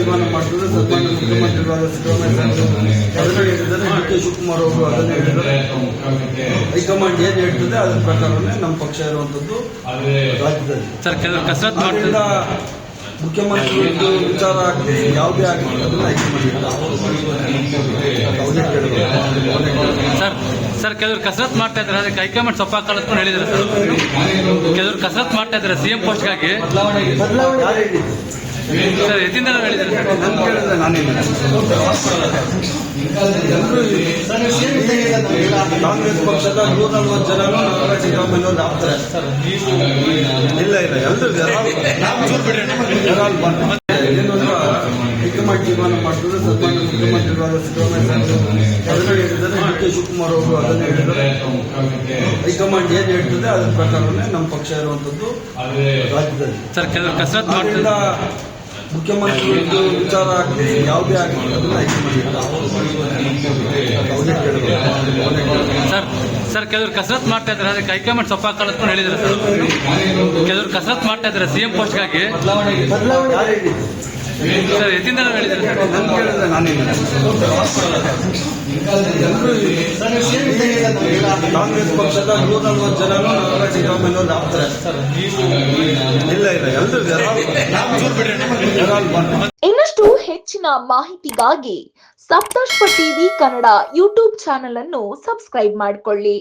ತೀರ್ಮಾನ ಮಾಡಿದ್ರೆ ಸನ್ಮಾನ್ಯ ಮುಖ್ಯಮಂತ್ರಿಗಳಾದ ಸಿದ್ದರಾಮಯ್ಯ ಅದನ್ನು ಹೇಳಿದ್ದಾರೆ, ಡಿ.ಕೆ. ಶಿವಕುಮಾರ್ ಅವರು ಅದನ್ನು ಹೇಳಿದ್ದಾರೆ. ಹೈಕಮಾಂಡ್ ಏನು ಹೇಳ್ತದೆ ಅದರ ಪ್ರಕಾರನೇ ನಮ್ಮ ಪಕ್ಷ ಇರುವಂತದ್ದು ರಾಜ್ಯದಲ್ಲಿ. ಅದರಿಂದ ಮುಖ್ಯಮಂತ್ರಿಗಳು ವಿಚಾರ ಆಗಲಿ ಯಾವುದೇ ಆಗಲಿ ಅದನ್ನು ಸರ್ ಕೆಲವರು ಕಸರತ್ ಮಾಡ್ತಾ ಇದ್ದಾರೆ, ಅದಕ್ಕೆ ಹೈಕಮಾಂಡ್ ಸೊಪ್ಪ ಹಾಕೊಳ್ಳೋದು ಹೇಳಿದ್ದಾರೆ ಸರ್. ಕೆಲವರು ಕಸರತ್ ಮಾಡ್ತಾ ಇದ್ದಾರೆ ಸಿಎಂ ಪೋಸ್ಟ್ಗಾಗಿ ಸರ್, ಎತ್ತಿಂದ ಹೇಳಿದ್ದಾರೆ ನಾನು ಕೇಳಿದ್ರೆ ಕಾಂಗ್ರೆಸ್ ಪಕ್ಷದ 140 ಜನನು ಸಿದ್ದರಾಮಯ್ಯ ಅವರು ಆಗ್ತಾರೆ. ಇಲ್ಲ ಎಲ್ಲರೂ ಹೈಕಮಾಂಡ್ ತೀರ್ಮಾನ ಮಾಡಿದ್ರೆ ಸನ್ಮಾನ್ಯ ಮುಖ್ಯಮಂತ್ರಿಗಳಾದ ಸಿದ್ದರಾಮಯ್ಯ ಅದನ್ನು ಹೇಳಿದ್ದಾರೆ, ಡಿ.ಕೆ. ಶಿವಕುಮಾರ್ ಅವರು ಅದನ್ನು ಹೇಳಿದ್ದಾರೆ. ಹೈಕಮಾಂಡ್ ಏನು ಹೇಳ್ತದೆ ಅದರ ಪ್ರಕಾರನೇ ನಮ್ಮ ಪಕ್ಷ ಇರುವಂತದ್ದು ರಾಜ್ಯದಲ್ಲಿ. ಅದರಿಂದ ಮುಖ್ಯಮಂತ್ರಿಗಳು ವಿಚಾರ ಆಗಲಿ ಯಾವುದೇ ಆಗಲಿ ಅದನ್ನು ಸರ್ ಕೆಲವರು ಕಸರತ್ ಮಾಡ್ತಾ ಇದ್ದಾರೆ, ಅದಕ್ಕೆ ಹೈಕಮಾಂಡ್ ಸೊಪ್ಪ ಹಾಕೊಳ್ಳೋದು ಹೇಳಿದ್ದಾರೆ ಸರ್. ಕೆಲವರು ಕಸರತ್ ಮಾಡ್ತಾ ಇದ್ದಾರೆ ಸಿಎಂ ಪೋಸ್ಟ್ಗಾಗಿ ಸರ್, ಎತ್ತಿಂದ ಹೇಳಿದ್ದಾರೆ ನಾನು ಕೇಳಿದ್ರೆ ಕಾಂಗ್ರೆಸ್ ಪಕ್ಷದ 140 ಜನನು ಸಿದ್ದರಾಮಯ್ಯ ಅವರು ಆಗ್ತಾರೆ. ಇಲ್ಲ ಎಲ್ಲರೂ ಇನ್ನಷ್ಟು ಹೆಚ್ಚಿನ ಮಾಹಿತಿಗಾಗಿ ಸಪ್ತರ್ಷಿ ಟಿವಿ ಕನ್ನಡ ಯೂಟ್ಯೂಬ್ ಚಾನೆಲ್ ಅನ್ನು ಸಬ್ಸ್ಕ್ರೈಬ್ ಮಾಡಿಕೊಳ್ಳಿ.